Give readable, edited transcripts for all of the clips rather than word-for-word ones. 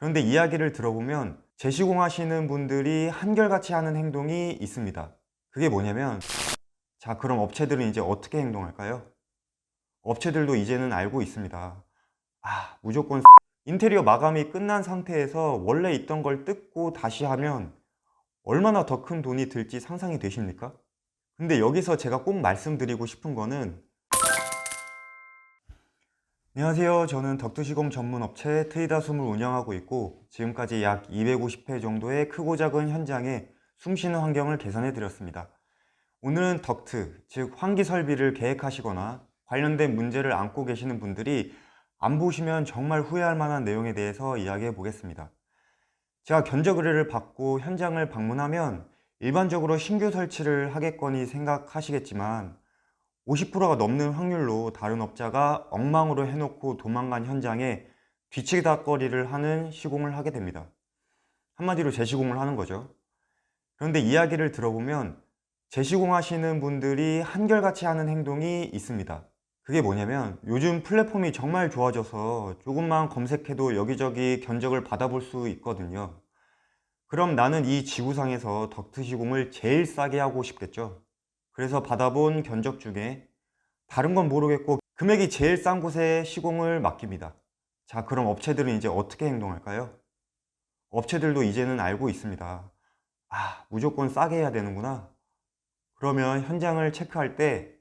그런데 이야기를 들어보면 재시공하시는 분들이 한결같이 하는 행동이 있습니다. 그게 뭐냐면, 자, 그럼 업체들은 이제 어떻게 행동할까요? 업체들도 이제는 알고 있습니다. 무조건 인테리어 마감이 끝난 상태에서 원래 있던 걸 뜯고 다시 하면 얼마나 더 큰 돈이 들지 상상이 되십니까? 근데 여기서 제가 꼭 말씀드리고 싶은 거는, 안녕하세요. 저는 덕투시공 전문 업체 트이다숨을 운영하고 있고, 지금까지 약 250회 정도의 크고 작은 현장에 숨쉬는 환경을 개선해 드렸습니다. 오늘은 덕트, 즉 환기 설비를 계획하시거나 관련된 문제를 안고 계시는 분들이 안 보시면 정말 후회할 만한 내용에 대해서 이야기해 보겠습니다. 제가 견적 의뢰를 받고 현장을 방문하면 일반적으로 신규 설치를 하겠거니 생각하시겠지만, 50%가 넘는 확률로 다른 업자가 엉망으로 해놓고 도망간 현장에 뒤치다꺼리를 하는 시공을 하게 됩니다. 한마디로 재시공을 하는 거죠. 그런데 이야기를 들어보면 재시공하시는 분들이 한결같이 하는 행동이 있습니다. 그게 뭐냐면, 요즘 플랫폼이 정말 좋아져서 조금만 검색해도 여기저기 견적을 받아볼 수 있거든요. 그럼 나는 이 지구상에서 덕트 시공을 제일 싸게 하고 싶겠죠. 그래서 받아본 견적 중에 다른 건 모르겠고 금액이 제일 싼 곳에 시공을 맡깁니다. 자, 그럼 업체들은 이제 어떻게 행동할까요? 업체들도 이제는 알고 있습니다. 무조건 싸게 해야 되는구나. 그러면 현장을 체크할 때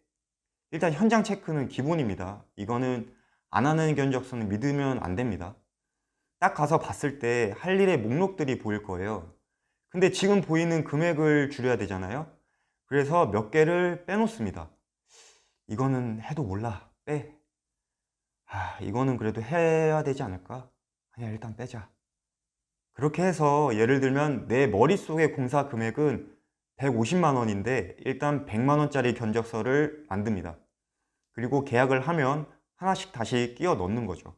일단 현장 체크는 기본입니다. 이거는 안 하는 견적서는 믿으면 안 됩니다. 딱 가서 봤을 때 할 일의 목록들이 보일 거예요. 근데 지금 보이는 금액을 줄여야 되잖아요. 그래서 몇 개를 빼놓습니다. 이거는 해도 몰라, 빼. 이거는 그래도 해야 되지 않을까? 아니야, 일단 빼자. 그렇게 해서 예를 들면 내 머릿속의 공사 금액은 150만 원인데 일단 100만 원짜리 견적서를 만듭니다. 그리고 계약을 하면 하나씩 다시 끼워 넣는 거죠.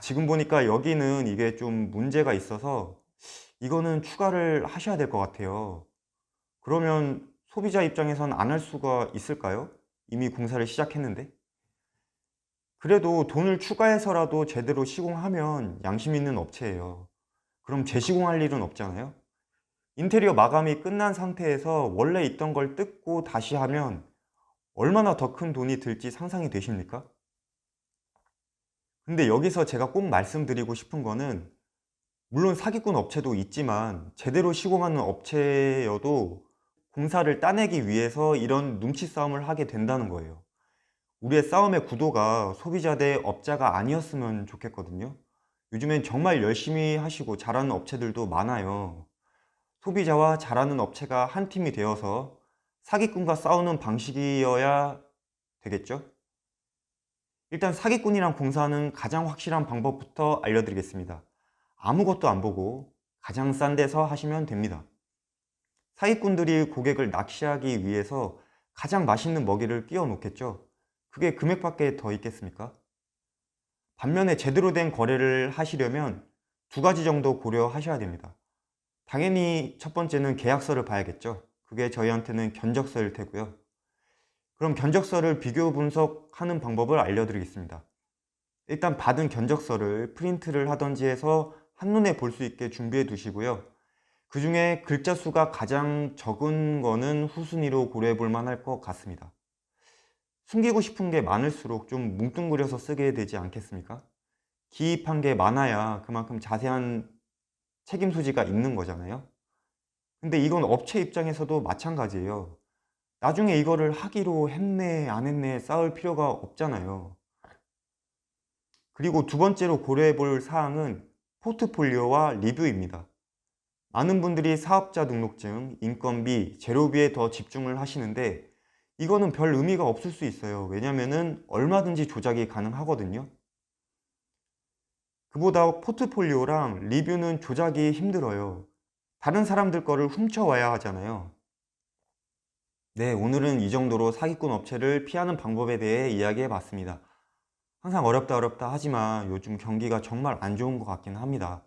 지금 보니까 여기는 이게 좀 문제가 있어서 이거는 추가를 하셔야 될 것 같아요. 그러면 소비자 입장에선 안 할 수가 있을까요? 이미 공사를 시작했는데. 그래도 돈을 추가해서라도 제대로 시공하면 양심 있는 업체예요. 그럼 재시공할 일은 없잖아요. 인테리어 마감이 끝난 상태에서 원래 있던 걸 뜯고 다시 하면 얼마나 더 큰 돈이 들지 상상이 되십니까? 근데 여기서 제가 꼭 말씀드리고 싶은 거는, 물론 사기꾼 업체도 있지만 제대로 시공하는 업체여도 공사를 따내기 위해서 이런 눈치 싸움을 하게 된다는 거예요. 우리의 싸움의 구도가 소비자 대 업자가 아니었으면 좋겠거든요. 요즘엔 정말 열심히 하시고 잘하는 업체들도 많아요. 소비자와 잘하는 업체가 한 팀이 되어서 사기꾼과 싸우는 방식이어야 되겠죠? 일단 사기꾼이랑 공사하는 가장 확실한 방법부터 알려드리겠습니다. 아무것도 안 보고 가장 싼 데서 하시면 됩니다. 사기꾼들이 고객을 낚시하기 위해서 가장 맛있는 먹이를 끼워 놓겠죠. 그게 금액밖에 더 있겠습니까? 반면에 제대로 된 거래를 하시려면 두 가지 정도 고려하셔야 됩니다. 당연히 첫 번째는 계약서를 봐야겠죠. 그게 저희한테는 견적서일 테고요. 그럼 견적서를 비교 분석하는 방법을 알려드리겠습니다. 일단 받은 견적서를 프린트를 하던지 해서 한눈에 볼 수 있게 준비해 두시고요. 그 중에 글자 수가 가장 적은 거는 후순위로 고려해 볼 만할 것 같습니다. 숨기고 싶은 게 많을수록 좀 뭉뚱그려서 쓰게 되지 않겠습니까? 기입한 게 많아야 그만큼 자세한 책임 소지가 있는 거잖아요. 근데 이건 업체 입장에서도 마찬가지예요. 나중에 이거를 하기로 했네, 안 했네 싸울 필요가 없잖아요. 그리고 두 번째로 고려해 볼 사항은 포트폴리오와 리뷰입니다. 많은 분들이 사업자 등록증, 인건비, 재료비에 더 집중을 하시는데 이거는 별 의미가 없을 수 있어요. 왜냐면은 얼마든지 조작이 가능하거든요. 그보다 포트폴리오랑 리뷰는 조작이 힘들어요. 다른 사람들 거를 훔쳐와야 하잖아요. 네, 오늘은 이 정도로 사기꾼 업체를 피하는 방법에 대해 이야기해 봤습니다. 항상 어렵다 하지만 요즘 경기가 정말 안 좋은 것 같긴 합니다.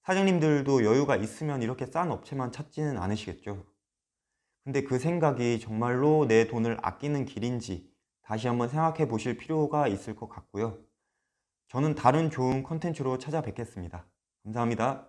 사장님들도 여유가 있으면 이렇게 싼 업체만 찾지는 않으시겠죠. 근데 그 생각이 정말로 내 돈을 아끼는 길인지 다시 한번 생각해 보실 필요가 있을 것 같고요. 저는 다른 좋은 콘텐츠로 찾아뵙겠습니다. 감사합니다.